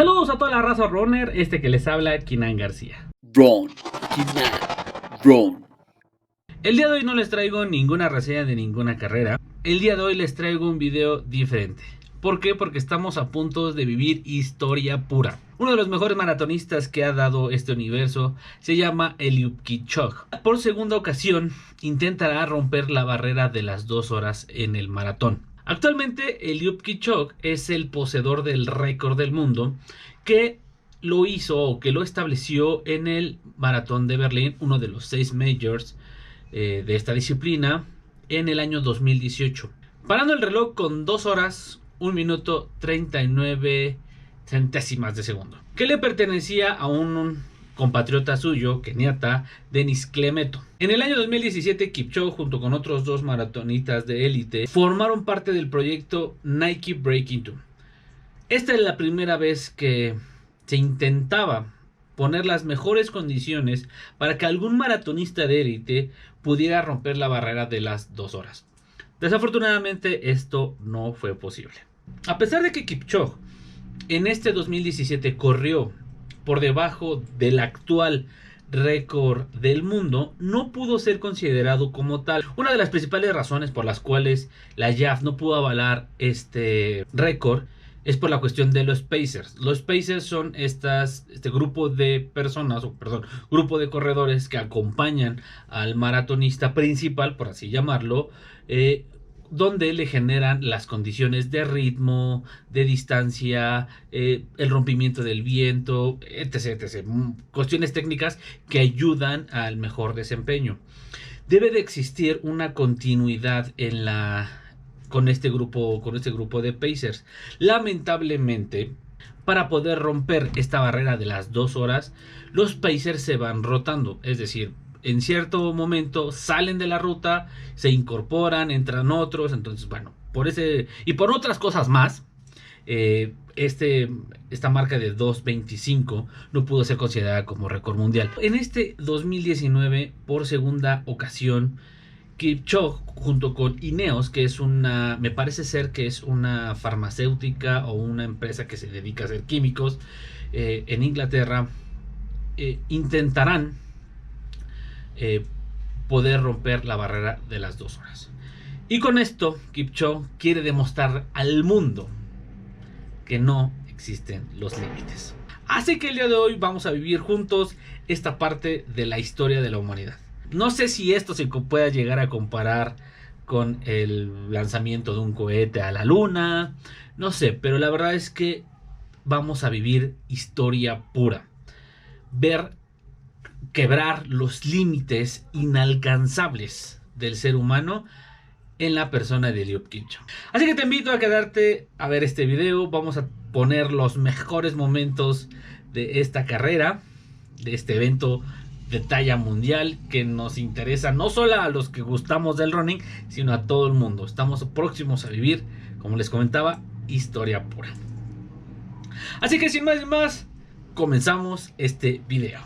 Saludos a toda la raza runner, que les habla Kinan García. Run. El día de hoy no les traigo ninguna reseña de ninguna carrera. El día de hoy les traigo un video diferente. ¿Por qué? Porque estamos a punto de vivir historia pura. Uno de los mejores maratonistas que ha dado este universo se llama Eliud Kipchoge. Por segunda ocasión intentará romper la barrera de las 2 horas en el maratón. Actualmente Eliud Kipchoge es el poseedor del récord del mundo que lo hizo o que lo estableció en el maratón de Berlín, uno de los 6 majors de esta disciplina, en el año 2018. Parando el reloj con 2 horas, 1 minuto 39 centésimas de segundo, que le pertenecía a un compatriota suyo, keniata, Denis Clemeto. En el año 2017, Kipchoge, junto con otros 2 maratonistas de élite, formaron parte del proyecto Nike Breaking Two. Esta es la primera vez que se intentaba poner las mejores condiciones para que algún maratonista de élite pudiera romper la barrera de las 2 horas. Desafortunadamente esto no fue posible. A pesar de que Kipchoge en este 2017 corrió por debajo del actual récord del mundo, no pudo ser considerado como tal. Una de las principales razones por las cuales la IAAF no pudo avalar este récord es por la cuestión de los pacers. Los pacers son este grupo de personas, grupo de corredores que acompañan al maratonista principal, por así llamarlo, donde le generan las condiciones de ritmo, de distancia, el rompimiento del viento, etc. Cuestiones técnicas que ayudan al mejor desempeño. Debe de existir una continuidad con este grupo de pacers. Lamentablemente, para poder romper esta barrera de las 2 horas, los pacers se van rotando, es decir, en cierto momento salen de la ruta, se incorporan, entran otros. Entonces, bueno, por ese y por otras cosas más, esta marca de 2:25 no pudo ser considerada como récord mundial. En este 2019, por segunda ocasión, Kipchoge, junto con INEOS, que es me parece ser que es una farmacéutica o una empresa que se dedica a hacer químicos en Inglaterra, intentarán poder romper la barrera de las 2 horas. Y con esto Kipchoge quiere demostrar al mundo que no existen los límites. Así que el día de hoy vamos a vivir juntos esta parte de la historia de la humanidad. No sé si esto se pueda llegar a comparar con el lanzamiento de un cohete a la luna, no sé, pero la verdad es que vamos a vivir historia pura. Ver quebrar los límites inalcanzables del ser humano en la persona de Eliud Kipchoge. Así que te invito a quedarte a ver este video. Vamos a poner los mejores momentos de esta carrera, de este evento de talla mundial que nos interesa no solo a los que gustamos del running, sino a todo el mundo. Estamos próximos a vivir, como les comentaba, historia pura. Así que sin más, comenzamos este video.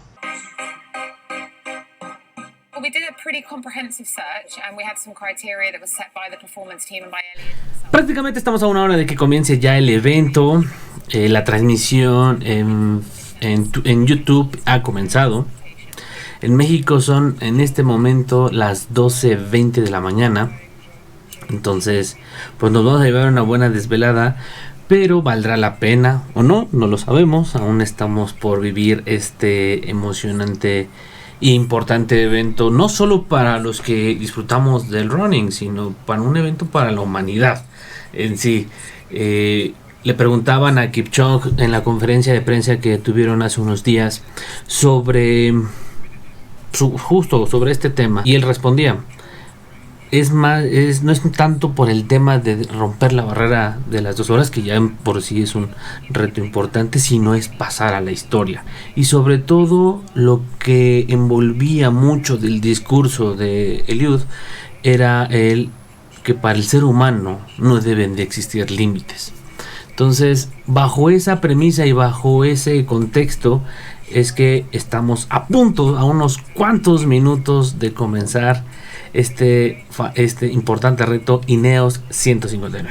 Well, we did a pretty comprehensive search and we had some criteria that was set by the performance team and by Eliud. Prácticamente estamos a 1 hora de que comience ya el evento. La transmisión en YouTube ha comenzado. En México son en este momento las 12:20 de la mañana. Entonces, pues nos vamos a llevar una buena desvelada. Pero valdrá la pena o no, no lo sabemos. Aún estamos por vivir este emocionante e importante evento, no solo para los que disfrutamos del running, sino para un evento para la humanidad en sí. Le preguntaban a Kipchoge en la conferencia de prensa que tuvieron hace unos días justo sobre este tema, y él respondía: no es tanto por el tema de romper la barrera de las 2 horas, que ya por sí es un reto importante, sino es pasar a la historia. Y sobre todo lo que envolvía mucho del discurso de Eliud era que para el ser humano no deben de existir límites. Entonces, bajo esa premisa y bajo ese contexto es que estamos a punto, a unos cuantos minutos de comenzar este importante reto INEOS 159.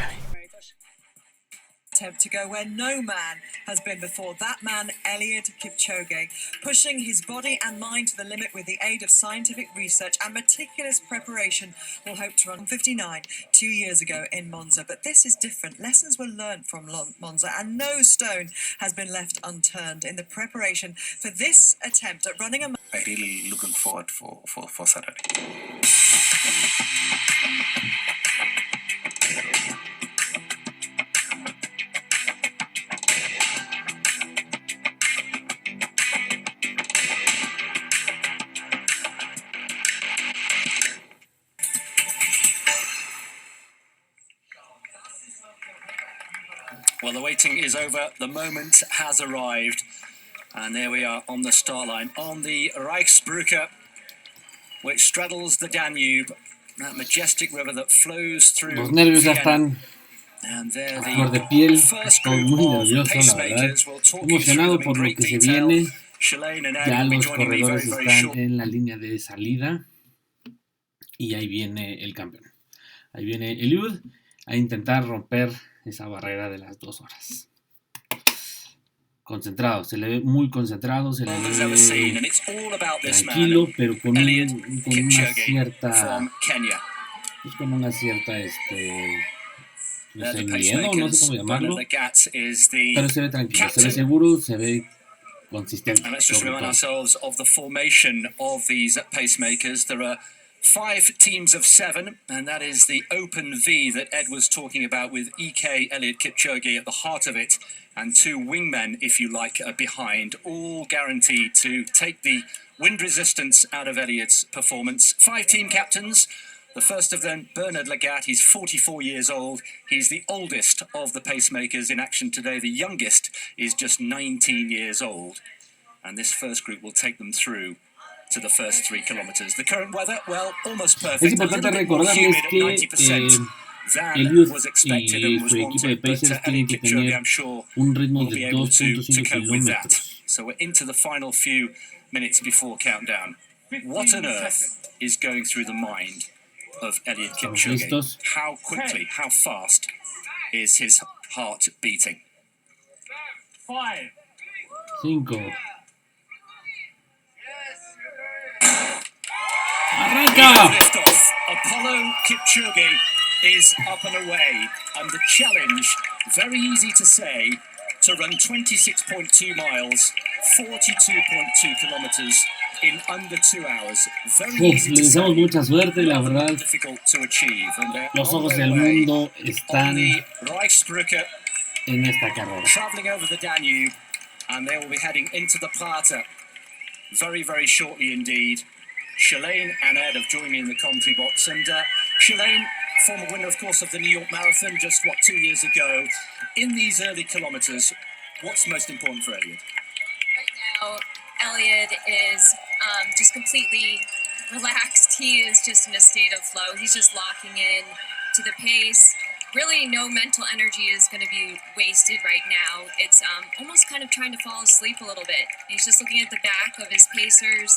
attempt to go where no man has been before. That man, Eliud Kipchoge, pushing his body and mind to the limit with the aid of scientific research and meticulous preparation, will hope to run 59 2 years ago in Monza. But this is different. Lessons were learned from Monza, and no stone has been left unturned in the preparation for this attempt at running a... I really looking forward for Saturday. Well, the waiting is over. The moment has arrived. And there we are on the start line, on the Reichsbrücke, which straddles the Danube, that majestic river that flows through Los nervios ya Vienna. están And there a flor de the piel. first Estoy group muy of nervioso, la verdad. pacemakers will talk you through Emocionado them in por lo great que se detail. viene. Shalane and Ed Ya will be los joining me corredores very están shortly. en la línea de salida. Y ahí viene el campeón. Ahí viene Eliud a intentar romper esa barrera de las 2 horas. Concentrado, se le ve muy concentrado, se le ve tranquilo, pero con una cierta, pues con una cierta, no sé, miedo, no sé cómo llamarlo, pero se ve tranquilo, se ve seguro, se ve consistente. And let's just remind ourselves of the formation of these pacemakers. There are 5 teams of 7, and that is the open V that Ed was talking about, with Eliud Kipchoge at the heart of it, and 2 wingmen, if you like, behind, all guaranteed to take the wind resistance out of Eliud's performance. 5 team captains. The first of them, Bernard Lagat, he's 44 years old. He's the oldest of the pacemakers in action today. The youngest is just 19 years old. And this first group will take them through to the first 3 kilometers. The current weather, well, almost perfect. Es importante recordarles que Eliud y su equipo de Pacers tienen que tener un ritmo de 2.5 kilómetros. So we're into the final few minutes before countdown. What on earth is going through the mind of Eliud Kipchoge? How quickly, how fast is his heart beating? 5, 5. Arranca! Apollo Kipchoge is up and away, and the challenge, very easy to say, to run 26.2 miles, 42.2 kilometers in under 2 hours. Very easy to Les say, deseamos mucha suerte, la verdad. difficult to achieve. And Los ojos del mundo están Reichsbrücke, en esta carrera. traveling over the Danube, and they will be heading into the Prater very, very shortly indeed. Shalane and Ed have joined me in the commentary box, and Shalane, former winner, of course, of the New York Marathon just 2 years ago. In these early kilometers, what's most important for Eliud? Right now, Eliud is just completely relaxed. He is just in a state of flow. He's just locking in to the pace. Really, no mental energy is going to be wasted right now. It's almost kind of trying to fall asleep a little bit. He's just looking at the back of his pacers,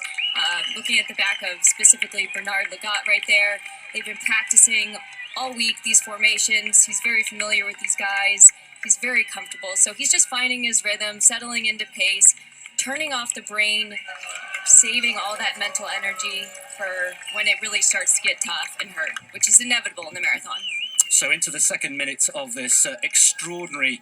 looking at the back of specifically Bernard Lagat right there. They've been practicing all week these formations. He's very familiar with these guys. He's very comfortable. So he's just finding his rhythm, settling into pace, turning off the brain, saving all that mental energy for when it really starts to get tough and hurt, which is inevitable in the marathon. So into the second minute of this extraordinary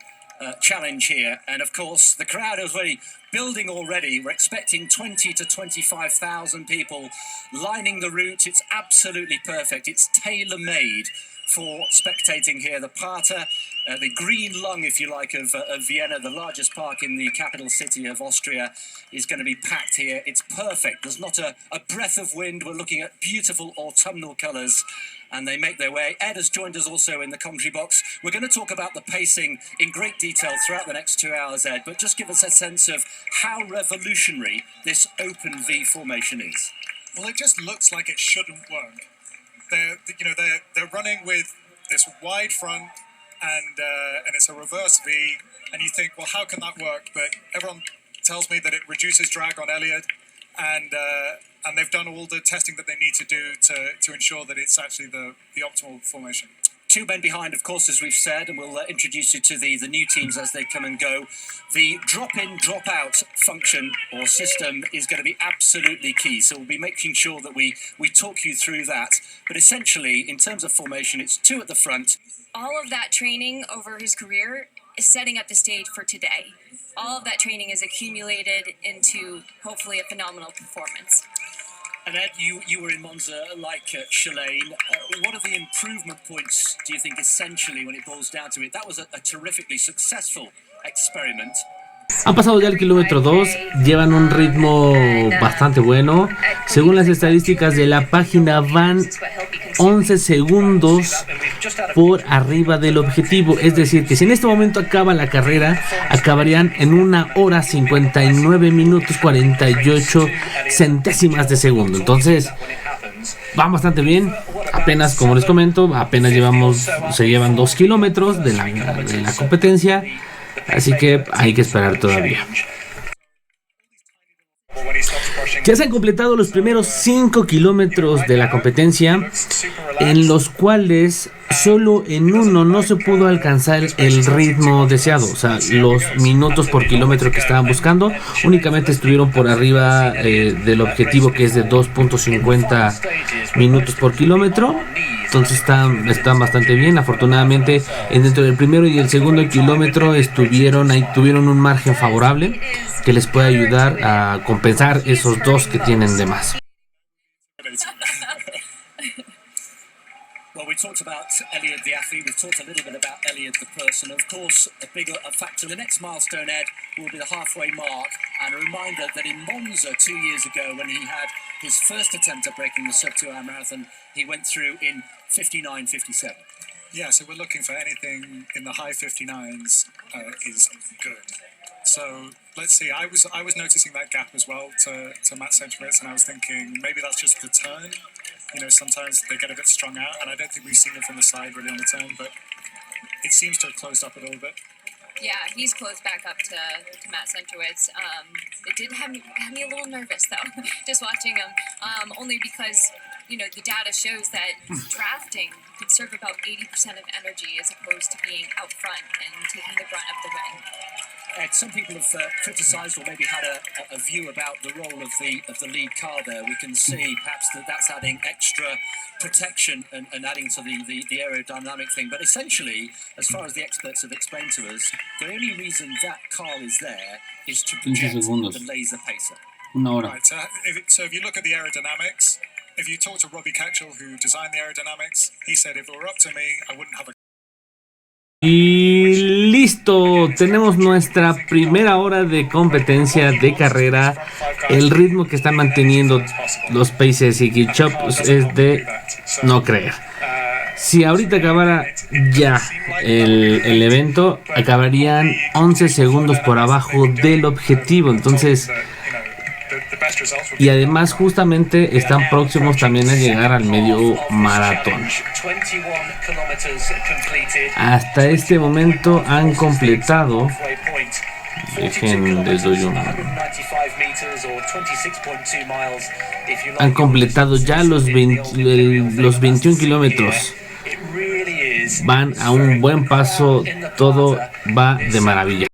challenge here. And of course, the crowd is really building already. We're expecting 20 to 25,000 people lining the route. It's absolutely perfect. It's tailor-made for spectating here. The Prater, the green lung, if you like, of Vienna, the largest park in the capital city of Austria, is going to be packed here. It's perfect. There's not a breath of wind. We're looking at beautiful autumnal colours, and they make their way. Ed has joined us also in the commentary box. We're going to talk about the pacing in great detail throughout the next 2 hours, Ed, but just give us a sense of how revolutionary this open V formation is. Well, it just looks like it shouldn't work. They're running with this wide front, and it's a reverse V, and you think, well, how can that work? But everyone tells me that it reduces drag on Eliud, and they've done all the testing that they need to do to ensure that it's actually the optimal formation. two men behind, of course, as we've said, and we'll introduce you to the new teams as they come and go. The drop-in, drop-out function or system is going to be absolutely key. So we'll be making sure that we talk you through that. But essentially, in terms of formation, it's two at the front. All of that training over his career is setting up the stage for today. All of that training is accumulated into hopefully a phenomenal performance. And Ed, you were in Monza like Shalane. What are the improvement points, do you think, essentially, when it boils down to it? That was a terrifically successful experiment. Han pasado ya el kilómetro 2, llevan un ritmo bastante bueno. Según las estadísticas de la página, van 11 segundos por arriba del objetivo. Es decir, que si en este momento acaba la carrera, acabarían en 1 hora 59 minutos 48 centésimas de segundo. Entonces, van bastante bien. Apenas, como les comento, se llevan 2 kilómetros de la competencia. Así que hay que esperar todavía. Ya se han completado los primeros 5 kilómetros de la competencia, en los cuales solo en uno no se pudo alcanzar el ritmo deseado. O sea, los minutos por kilómetro que estaban buscando únicamente estuvieron por arriba del objetivo, que es de 2.50 minutos por kilómetro. Entonces están bastante bien. Afortunadamente, dentro del primero y el segundo kilómetro tuvieron un margen favorable que les puede ayudar a compensar esos 2 que tienen de más. Well, we talked about Eliud the athlete, we've talked a little bit about Eliud the person. Of course, a bigger factor, the next milestone, Ed, will be the halfway mark. And a reminder that in Monza 2 years ago, when he had his first attempt at breaking the sub-2-hour marathon, he went through in 59:57. Yeah, so we're looking for anything in the high 59s is good. So let's see. I was noticing that gap as well to Matt Centrowitz, and I was thinking maybe that's just the turn. You know, sometimes they get a bit strung out, and I don't think we've seen it from the side really on the turn, but it seems to have closed up a little bit. Yeah, he's closed back up to Matt Centrowitz. It did have me a little nervous, though, just watching him, only because, you know, the data shows that drafting conserve about 80% of energy as opposed to being out front and taking the brunt of the win. Ed, some people have criticised or maybe had a view about the role of the lead car there. We can see perhaps that's adding extra protection and adding to the aerodynamic thing. But essentially, as far as the experts have explained to us, the only reason that car is there is to project the laser pacer. Right, so if you look at the aerodynamics, if you talk to Robbie Ketchell, who designed the aerodynamics, he said if it were up to me, I wouldn't have a... Y listo, tenemos nuestra primera hora de competencia de carrera. El ritmo que están manteniendo los Pacers y Kipchoge es de no creer. Si ahorita acabara ya el evento, acabarían 11 segundos por abajo del objetivo. Entonces, y además justamente están próximos también a llegar al medio maratón. Hasta este momento han completado, han completado ya los 21 kilómetros. Van a un buen paso, todo va de maravilla.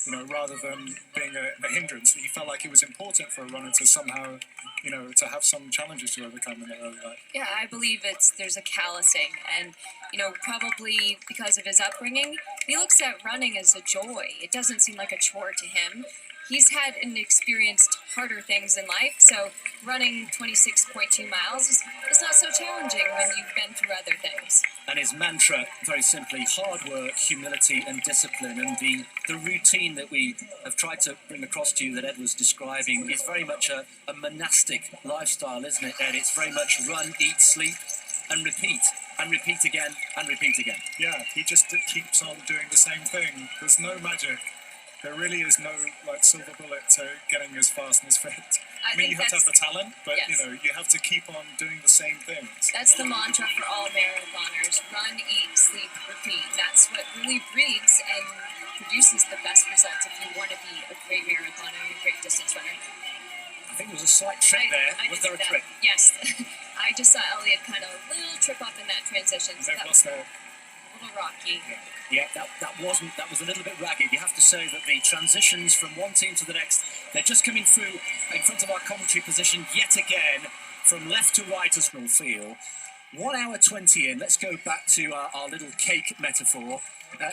You know, rather than being a hindrance, he felt like it was important for a runner to somehow, you know, to have some challenges to overcome in their early life. Yeah, I believe there's a callousing, and you know, probably because of his upbringing, he looks at running as a joy. It doesn't seem like a chore to him. He's had and experienced harder things in life, so running 26.2 miles is not so challenging when you've been through other things. And his mantra, very simply, hard work, humility and discipline. And the routine that we have tried to bring across to you that Ed was describing is very much a monastic lifestyle, isn't it, Ed? It's very much run, eat, sleep and repeat again and repeat again. Yeah, he just keeps on doing the same thing. There's no magic. There really is no silver bullet to getting as fast and as fit. I mean, you have to have the talent, but yes, you know, you have to keep on doing the same things. That's the mantra for all marathoners: run, eat, sleep, repeat. That's what really breeds and produces the best results if you want to be a great marathoner and a great distance runner. I think there was a slight trick there. Was there a trick? Yes. I just saw Eliud kind of a little trip up in that transition. So that was a little rocky. Yeah, that was a little bit ragged. You have to say that the transitions from one team to the next, they're just coming through in front of our commentary position yet again, from left to right as we'll feel. 1 hour 20 in, let's go back to our little cake metaphor.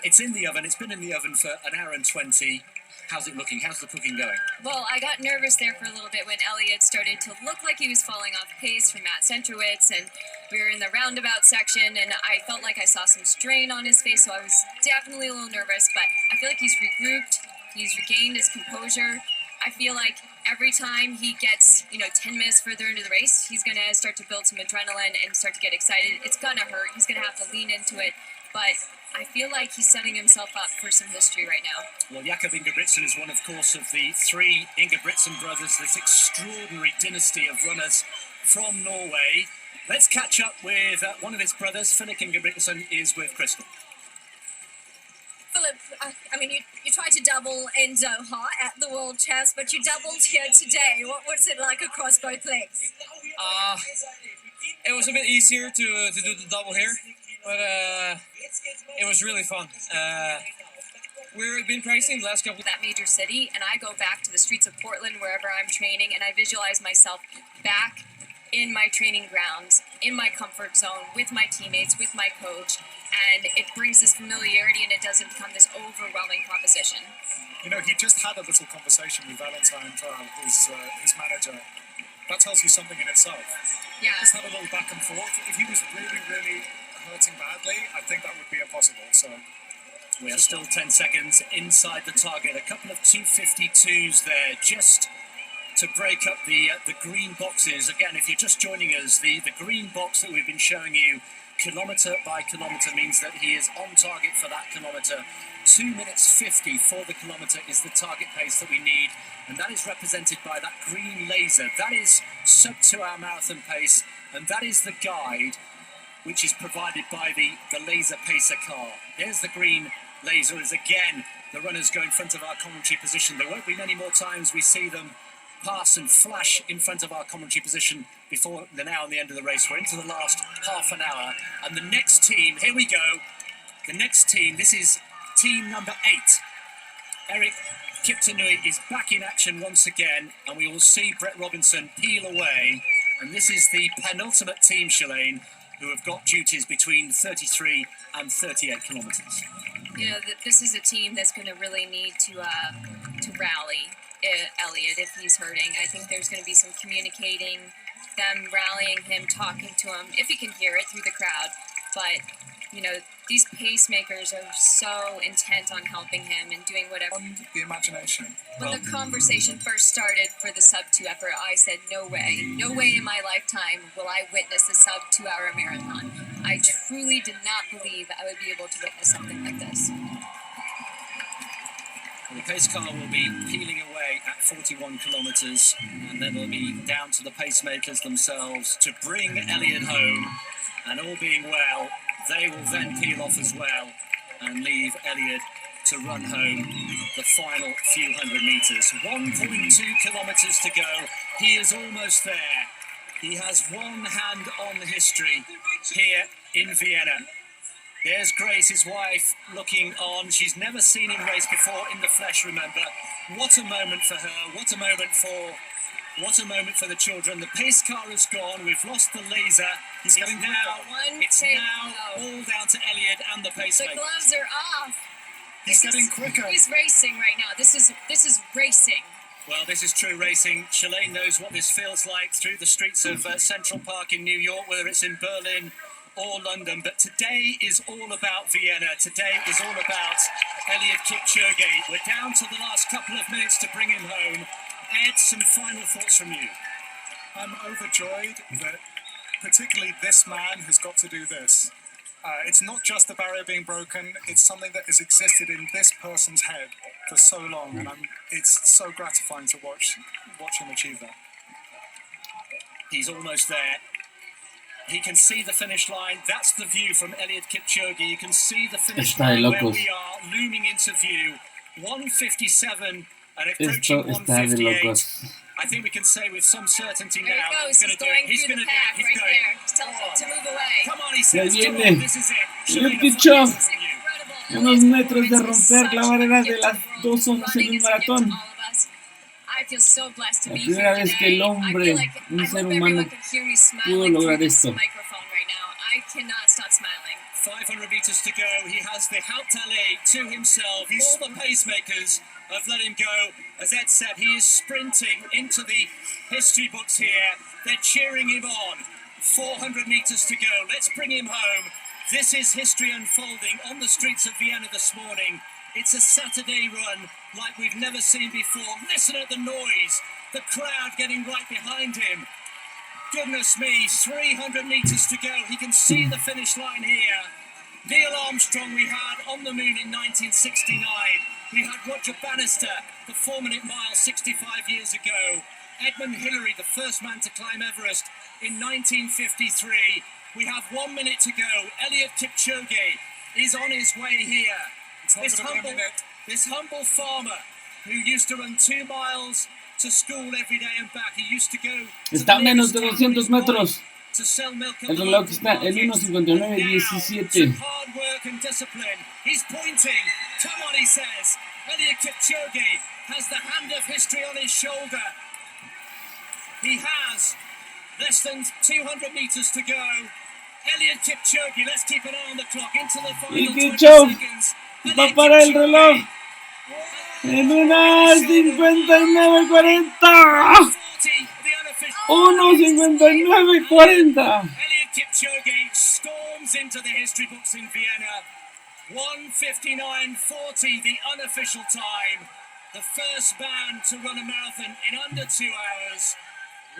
It's in the oven, it's been in the oven for 1 hour and 20. How's it looking? How's the cooking going? Well, I got nervous there for a little bit when Eliud started to look like he was falling off pace from Matt Centrowitz, and we were in the roundabout section, and I felt like I saw some strain on his face, so I was definitely a little nervous, but I feel like he's regrouped, he's regained his composure. I feel like every time he gets, 10 minutes further into the race, he's going to start to build some adrenaline and start to get excited. It's going to hurt. He's going to have to lean into it, but I feel like he's setting himself up for some history right now. Well, Jakob Ingebrigtsen is one, of course, of the 3 Ingebrigtsen brothers, this extraordinary dynasty of runners from Norway. Let's catch up with one of his brothers. Philip Ingebrigtsen is with Crystal. Philip, you tried to double in Doha at the World Champs, but you doubled here today. What was it like across both legs? It was a bit easier to do the double here, but it was really fun. We've been practicing the last couple. That major city, and I go back to the streets of Portland wherever I'm training, and I visualize myself back in my training grounds, in my comfort zone, with my teammates, with my coach, and it brings this familiarity, and it doesn't become this overwhelming proposition. He just had a little conversation with Valentine Trial, his manager. That tells you something in itself. Yeah. Just had a little back and forth. If he was really, really hurting badly, I think that would be impossible. So we are still 10 seconds inside the target. A couple of 2:52s there, just to break up the green boxes. Again, if you're just joining us, the green box that we've been showing you, kilometre by kilometre, means that he is on target for that kilometre. 2 minutes 50 for the kilometre is the target pace that we need, and that is represented by that green laser. That is sub 2 hour marathon pace, and that is the guide which is provided by the laser pacer car. There's the green laser as again the runners go in front of our commentary position. There won't be many more times we see them pass and flash in front of our commentary position before the now and the end of the race. We're into the last half an hour, and the next team, here we go. The next team, this is team number 8. Eliud Kipchoge is back in action once again, and we will see Brett Robinson peel away. And this is the penultimate team, Shalane, who have got duties between 33 and 38 kilometres. This is a team that's going to really need to rally Eliud if he's hurting. I think there's going to be some communicating, them rallying him, talking to him, if he can hear it through the crowd. But, these pacemakers are so intent on helping him and doing whatever. The imagination. When the conversation first started for the sub 2 effort, I said, no way in my lifetime will I witness a sub 2 hour marathon. I truly did not believe I would be able to witness something like this. The pace car will be peeling away at 41 kilometres, and then it'll be down to the pacemakers themselves to bring Eliud home. And all being well, they will then peel off as well and leave Eliud to run home the final few hundred metres. 1.2 kilometres to go. He is almost there. He has one hand on the history here in Vienna. There's Grace, his wife, looking on. She's never seen him race before in the flesh, remember. What a moment for her. What a moment for the children. The pace car has gone. We've lost the laser. It's now all down to Eliud and the pacemaker. The gloves are off. He's getting quicker. He's racing right now. This is racing. Well, this is true racing. Shalane knows what this feels like through the streets of Central Park in New York, whether it's in Berlin or London. But today is all about Vienna. Today is all about Eliud Kipchoge. We're down to the last couple of minutes to bring him home. Ed, some final thoughts from you. I'm overjoyed that particularly this man has got to do this. It's not just the barrier being broken, it's something that has existed in this person's head for so long, and it's so gratifying to watch him achieve that. He's almost there. He can see the finish line. That's the view from Eliud Kipchoge. You can see the finish line where we are looming into view. 1:57 and approaching 1:58. I think we can say with some certainty There now he goes. he's going He's to do it. He's going going through the to do it. pack He's right going. there. Just tell him to move away. Come on, he Ya says. Come viene. on, this is it. Eliud Showing a Kipchoge. It's incredible. Unos metros de Elliott's romper such la a barrera gift de to las the world. 2 horas en Running un is a gift to maratón. all of us. I feel so blessed to La be primera here vez que el today. I hombre, feel like un I ser hope humano, everyone can hear me pudo smiling lograr through this esto. microphone right now. I cannot stop smiling. 500 meters to go. He has the Hauptallee to himself. All the pacemakers have let him go. As Ed said, he is sprinting into the history books here. They're cheering him on. 400 meters to go. Let's bring him home. This is history unfolding on the streets of Vienna this morning. It's a Saturday run like we've never seen before. Listen at the noise. The crowd getting right behind him. Goodness me, 300 meters to go. He can see the finish line here. Neil Armstrong we had on the moon in 1969. We had Roger Bannister, the 4-minute mile 65 years ago. Edmund Hillary, the first man to climb Everest in 1953. We have 1 minute to go. Eliud Kipchoge is on his way here. This humble farmer who used to run 2 miles to school every day and back. He used to go Está a menos de 200 metros. El reloj está en 1:59:17. Hard work and discipline. He's pointing. Come on, he says. Eliud Kipchoge has the hand of history on his shoulder. He has less than 200 meters to go. Eliud Kipchoge, let's keep an eye on the clock. Into the final 20 Kipchoge seconds. va a parar el reloj en 1:59:40. 1:59:40. Eliud Kipchoge storms into the history books in Vienna. 1:59:40, the unofficial time. The first man to run a marathon in under 2 hours.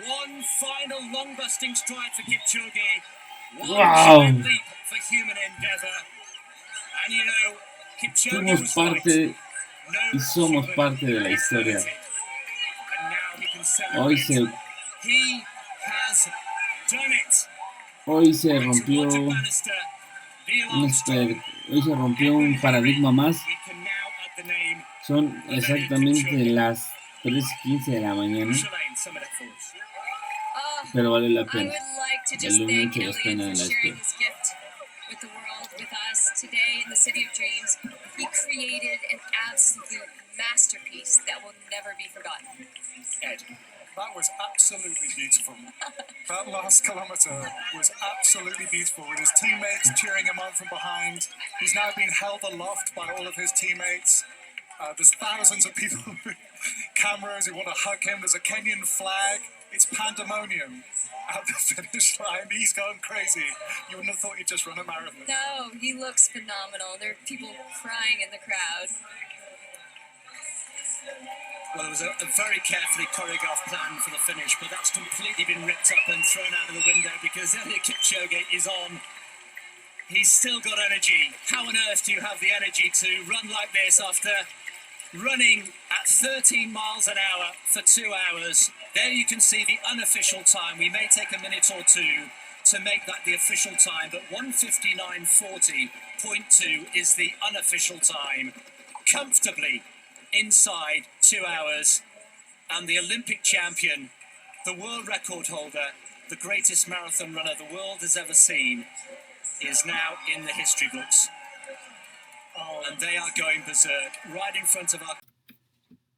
One final lung-busting stride for Kipchoge. One giant leap for human endeavor. And you know, Kipchoge Fuimos was parte right. y somos parte de la historia. And now he can celebrate. Hoy se He has done it. Hoy se rompió un paradigma más. Son exactamente las 3:15 de la mañana, pero vale la I pena. would like to just Vale thank mucho la Eliud pena for la sharing espera. his gift with the world, with us today in the City of Dreams. He created an absolute masterpiece that will never be forgotten. Ed, that was absolutely beautiful. That last kilometre was absolutely beautiful with his teammates cheering him on from behind. He's now been held aloft by all of his teammates. There's thousands of people with cameras who want to hug him. There's a Kenyan flag. It's pandemonium at the finish line. He's going crazy. You wouldn't have thought he'd just run a marathon. No, he looks phenomenal. There are people crying in the crowd. Well, there was a very carefully choreographed plan for the finish, but that's completely been ripped up and thrown out of the window because Eliud Kipchoge is on. He's still got energy. How on earth do you have the energy to run like this after running at 13 miles an hour for 2 hours? There you can see the unofficial time. We may take a minute or two to make that the official time, but 1:59:40.2 is the unofficial time. Comfortably inside 2 hours, and the Olympic champion, the world record holder, the greatest marathon runner the world has ever seen, is now in the history books. And they are going berserk right in front of our...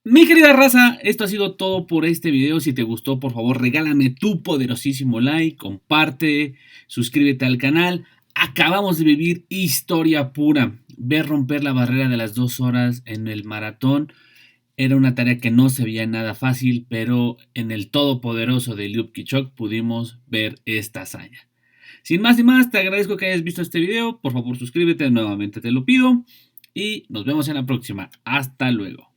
Mi querida raza, esto ha sido todo por este video. Si te gustó, por favor, regálame tu poderosísimo like, comparte, suscríbete al canal. Acabamos de vivir historia pura. Ver romper la barrera de las 2 horas en el maratón era una tarea que no se veía nada fácil, pero en el todopoderoso de Eliud Kipchoge pudimos ver esta hazaña. Sin más ni más, te agradezco que hayas visto este video. Por favor, suscríbete, nuevamente te lo pido. Y nos vemos en la próxima. Hasta luego.